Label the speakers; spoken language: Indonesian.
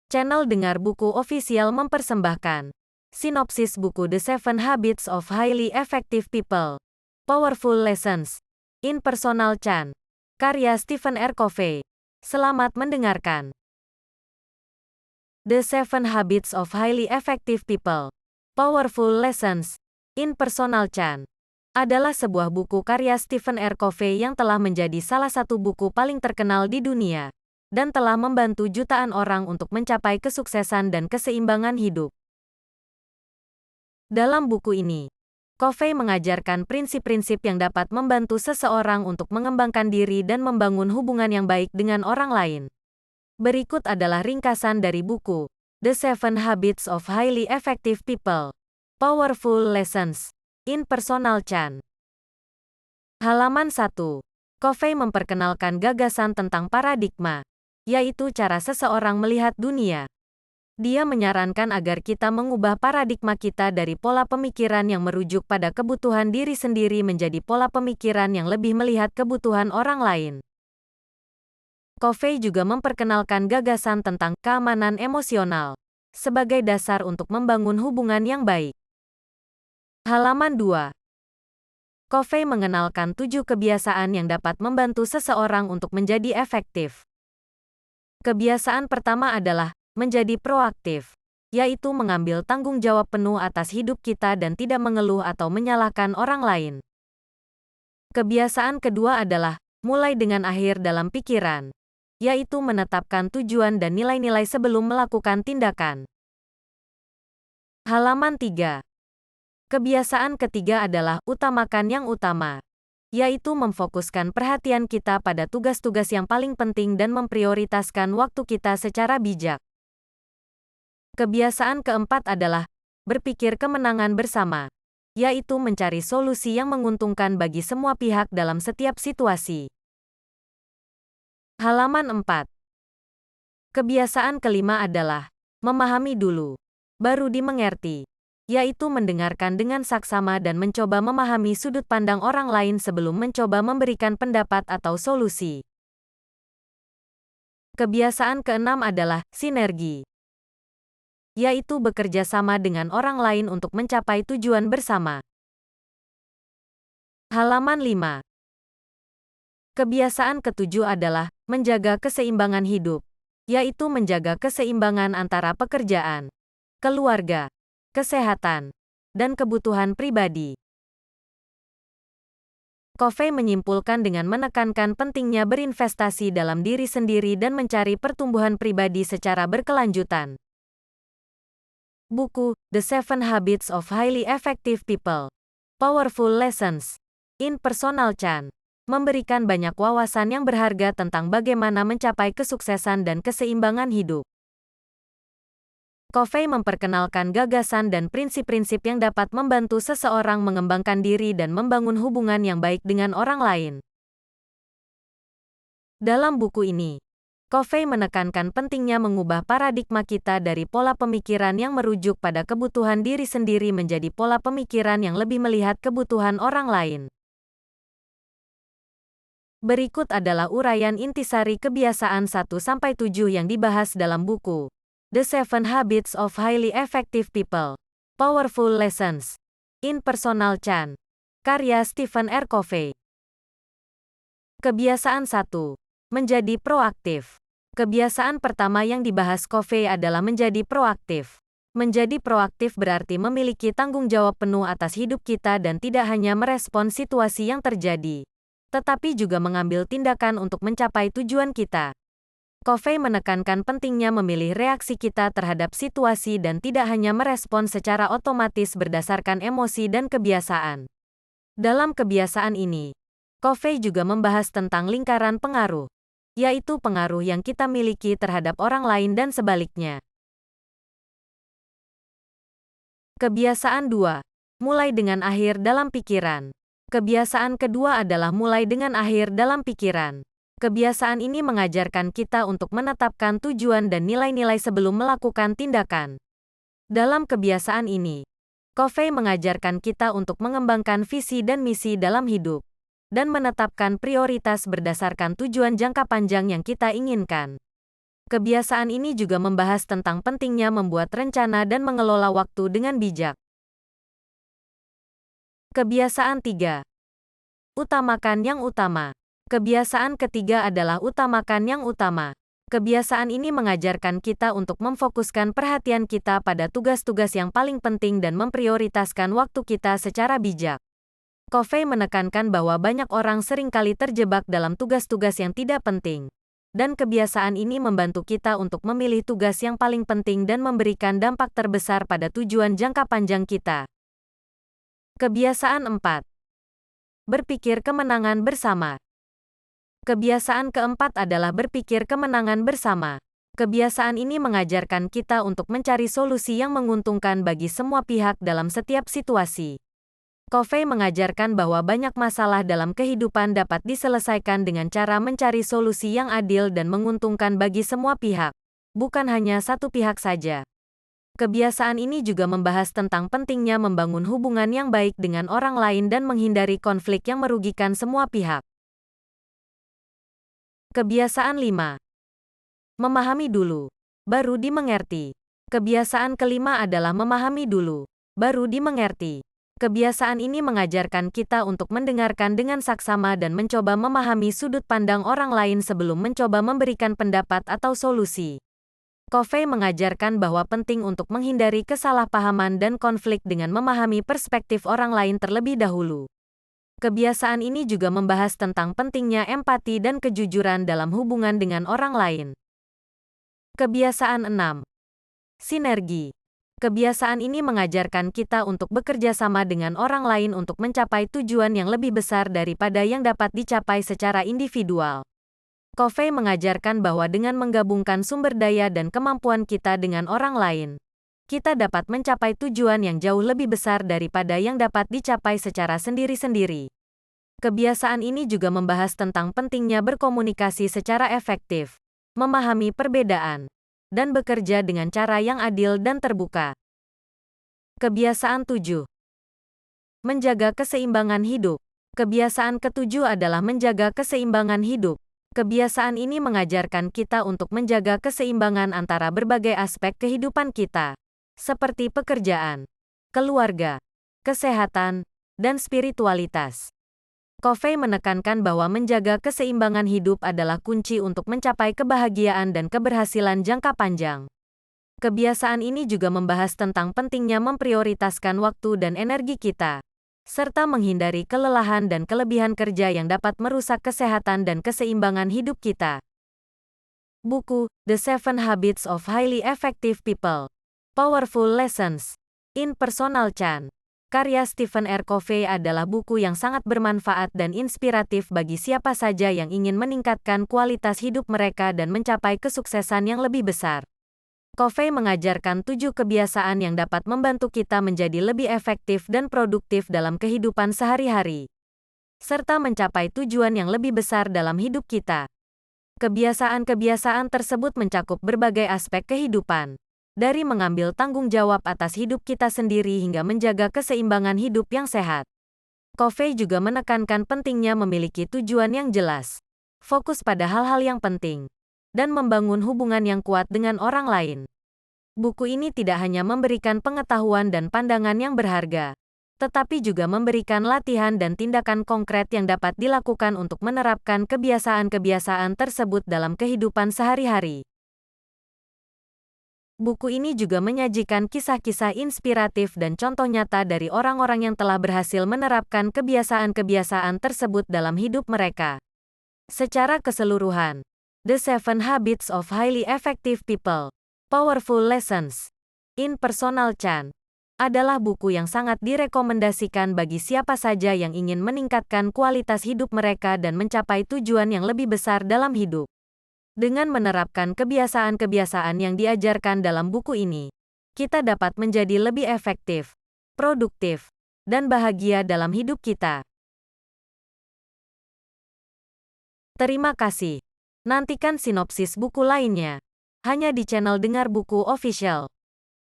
Speaker 1: Channel Dengar Buku Official mempersembahkan sinopsis buku The 7 Habits of Highly Effective People. Powerful Lessons in Personal Chan. Karya Stephen R. Covey. Selamat mendengarkan. The 7 Habits of Highly Effective People. Powerful Lessons in Personal Chan adalah sebuah buku karya Stephen R. Covey yang telah menjadi salah satu buku paling terkenal di dunia dan telah membantu jutaan orang untuk mencapai kesuksesan dan keseimbangan hidup. Dalam buku ini, Covey mengajarkan prinsip-prinsip yang dapat membantu seseorang untuk mengembangkan diri dan membangun hubungan yang baik dengan orang lain. Berikut adalah ringkasan dari buku, The 7 Habits of Highly Effective People. Powerful Lessons in Personal Chan. Halaman 1. Covey memperkenalkan gagasan tentang paradigma, yaitu cara seseorang melihat dunia. Dia menyarankan agar kita mengubah paradigma kita dari pola pemikiran yang merujuk pada kebutuhan diri sendiri menjadi pola pemikiran yang lebih melihat kebutuhan orang lain. Covey juga memperkenalkan gagasan tentang keamanan emosional sebagai dasar untuk membangun hubungan yang baik. Halaman 2. Covey mengenalkan 7 kebiasaan yang dapat membantu seseorang untuk menjadi efektif. Kebiasaan pertama adalah menjadi proaktif, yaitu mengambil tanggung jawab penuh atas hidup kita dan tidak mengeluh atau menyalahkan orang lain. Kebiasaan kedua adalah mulai dengan akhir dalam pikiran, yaitu menetapkan tujuan dan nilai-nilai sebelum melakukan tindakan. Halaman 3. Kebiasaan ketiga adalah utamakan yang utama, yaitu memfokuskan perhatian kita pada tugas-tugas yang paling penting dan memprioritaskan waktu kita secara bijak. Kebiasaan keempat adalah berpikir kemenangan bersama, yaitu mencari solusi yang menguntungkan bagi semua pihak dalam setiap situasi. Halaman 4. Kebiasaan kelima adalah memahami dulu, baru dimengerti, yaitu mendengarkan dengan saksama dan mencoba memahami sudut pandang orang lain sebelum mencoba memberikan pendapat atau solusi. Kebiasaan keenam adalah sinergi, yaitu bekerja sama dengan orang lain untuk mencapai tujuan bersama. Halaman 5. Kebiasaan ketujuh adalah menjaga keseimbangan hidup, yaitu menjaga keseimbangan antara pekerjaan, keluarga, kesehatan, dan kebutuhan pribadi. Covey menyimpulkan dengan menekankan pentingnya berinvestasi dalam diri sendiri dan mencari pertumbuhan pribadi secara berkelanjutan. Buku, The 7 Habits of Highly Effective People. Powerful Lessons in Personal Chan, memberikan banyak wawasan yang berharga tentang bagaimana mencapai kesuksesan dan keseimbangan hidup. Covey memperkenalkan gagasan dan prinsip-prinsip yang dapat membantu seseorang mengembangkan diri dan membangun hubungan yang baik dengan orang lain. Dalam buku ini, Covey menekankan pentingnya mengubah paradigma kita dari pola pemikiran yang merujuk pada kebutuhan diri sendiri menjadi pola pemikiran yang lebih melihat kebutuhan orang lain. Berikut adalah uraian intisari kebiasaan 1-7 yang dibahas dalam buku The 7 Habits of Highly Effective People. Powerful Lessons in Personal Chan. Karya Stephen R. Covey. Kebiasaan 1. Menjadi proaktif. Kebiasaan pertama yang dibahas Covey adalah menjadi proaktif. Menjadi proaktif berarti memiliki tanggung jawab penuh atas hidup kita dan tidak hanya merespons situasi yang terjadi, tetapi juga mengambil tindakan untuk mencapai tujuan kita. Covey menekankan pentingnya memilih reaksi kita terhadap situasi dan tidak hanya merespon secara otomatis berdasarkan emosi dan kebiasaan. Dalam kebiasaan ini, Covey juga membahas tentang lingkaran pengaruh, yaitu pengaruh yang kita miliki terhadap orang lain dan sebaliknya. Kebiasaan 2. Mulai dengan akhir dalam pikiran. Kebiasaan kedua adalah mulai dengan akhir dalam pikiran. Kebiasaan ini mengajarkan kita untuk menetapkan tujuan dan nilai-nilai sebelum melakukan tindakan. Dalam kebiasaan ini, Covey mengajarkan kita untuk mengembangkan visi dan misi dalam hidup, dan menetapkan prioritas berdasarkan tujuan jangka panjang yang kita inginkan. Kebiasaan ini juga membahas tentang pentingnya membuat rencana dan mengelola waktu dengan bijak. Kebiasaan 3. Utamakan yang utama. Kebiasaan ketiga adalah utamakan yang utama. Kebiasaan ini mengajarkan kita untuk memfokuskan perhatian kita pada tugas-tugas yang paling penting dan memprioritaskan waktu kita secara bijak. Covey menekankan bahwa banyak orang seringkali terjebak dalam tugas-tugas yang tidak penting. Dan kebiasaan ini membantu kita untuk memilih tugas yang paling penting dan memberikan dampak terbesar pada tujuan jangka panjang kita. Kebiasaan 4. Berpikir kemenangan bersama. Kebiasaan keempat adalah berpikir kemenangan bersama. Kebiasaan ini mengajarkan kita untuk mencari solusi yang menguntungkan bagi semua pihak dalam setiap situasi. Covey mengajarkan bahwa banyak masalah dalam kehidupan dapat diselesaikan dengan cara mencari solusi yang adil dan menguntungkan bagi semua pihak, bukan hanya satu pihak saja. Kebiasaan ini juga membahas tentang pentingnya membangun hubungan yang baik dengan orang lain dan menghindari konflik yang merugikan semua pihak. Kebiasaan 5. Memahami dulu, baru dimengerti. Kebiasaan kelima adalah memahami dulu, baru dimengerti. Kebiasaan ini mengajarkan kita untuk mendengarkan dengan saksama dan mencoba memahami sudut pandang orang lain sebelum mencoba memberikan pendapat atau solusi. Covey mengajarkan bahwa penting untuk menghindari kesalahpahaman dan konflik dengan memahami perspektif orang lain terlebih dahulu. Kebiasaan ini juga membahas tentang pentingnya empati dan kejujuran dalam hubungan dengan orang lain. Kebiasaan 6. Sinergi. Kebiasaan ini mengajarkan kita untuk bekerja sama dengan orang lain untuk mencapai tujuan yang lebih besar daripada yang dapat dicapai secara individual. Covey mengajarkan bahwa dengan menggabungkan sumber daya dan kemampuan kita dengan orang lain, kita dapat mencapai tujuan yang jauh lebih besar daripada yang dapat dicapai secara sendiri-sendiri. Kebiasaan ini juga membahas tentang pentingnya berkomunikasi secara efektif, memahami perbedaan, dan bekerja dengan cara yang adil dan terbuka. Kebiasaan 7. Menjaga keseimbangan hidup. Kebiasaan ketujuh adalah menjaga keseimbangan hidup. Kebiasaan ini mengajarkan kita untuk menjaga keseimbangan antara berbagai aspek kehidupan kita, seperti pekerjaan, keluarga, kesehatan, dan spiritualitas. Covey menekankan bahwa menjaga keseimbangan hidup adalah kunci untuk mencapai kebahagiaan dan keberhasilan jangka panjang. Kebiasaan ini juga membahas tentang pentingnya memprioritaskan waktu dan energi kita, serta menghindari kelelahan dan kelebihan kerja yang dapat merusak kesehatan dan keseimbangan hidup kita. Buku, The 7 Habits of Highly Effective People. Powerful Lessons in Personal Change. Karya Stephen R. Covey adalah buku yang sangat bermanfaat dan inspiratif bagi siapa saja yang ingin meningkatkan kualitas hidup mereka dan mencapai kesuksesan yang lebih besar. Covey mengajarkan 7 kebiasaan yang dapat membantu kita menjadi lebih efektif dan produktif dalam kehidupan sehari-hari, serta mencapai tujuan yang lebih besar dalam hidup kita. Kebiasaan-kebiasaan tersebut mencakup berbagai aspek kehidupan, dari mengambil tanggung jawab atas hidup kita sendiri hingga menjaga keseimbangan hidup yang sehat. Covey juga menekankan pentingnya memiliki tujuan yang jelas, fokus pada hal-hal yang penting, dan membangun hubungan yang kuat dengan orang lain. Buku ini tidak hanya memberikan pengetahuan dan pandangan yang berharga, tetapi juga memberikan latihan dan tindakan konkret yang dapat dilakukan untuk menerapkan kebiasaan-kebiasaan tersebut dalam kehidupan sehari-hari. Buku ini juga menyajikan kisah-kisah inspiratif dan contoh nyata dari orang-orang yang telah berhasil menerapkan kebiasaan-kebiasaan tersebut dalam hidup mereka. Secara keseluruhan, The 7 Habits of Highly Effective People, Powerful Lessons in Personal Change adalah buku yang sangat direkomendasikan bagi siapa saja yang ingin meningkatkan kualitas hidup mereka dan mencapai tujuan yang lebih besar dalam hidup. Dengan menerapkan kebiasaan-kebiasaan yang diajarkan dalam buku ini, kita dapat menjadi lebih efektif, produktif, dan bahagia dalam hidup kita. Terima kasih. Nantikan sinopsis buku lainnya hanya di channel Dengar Buku Official.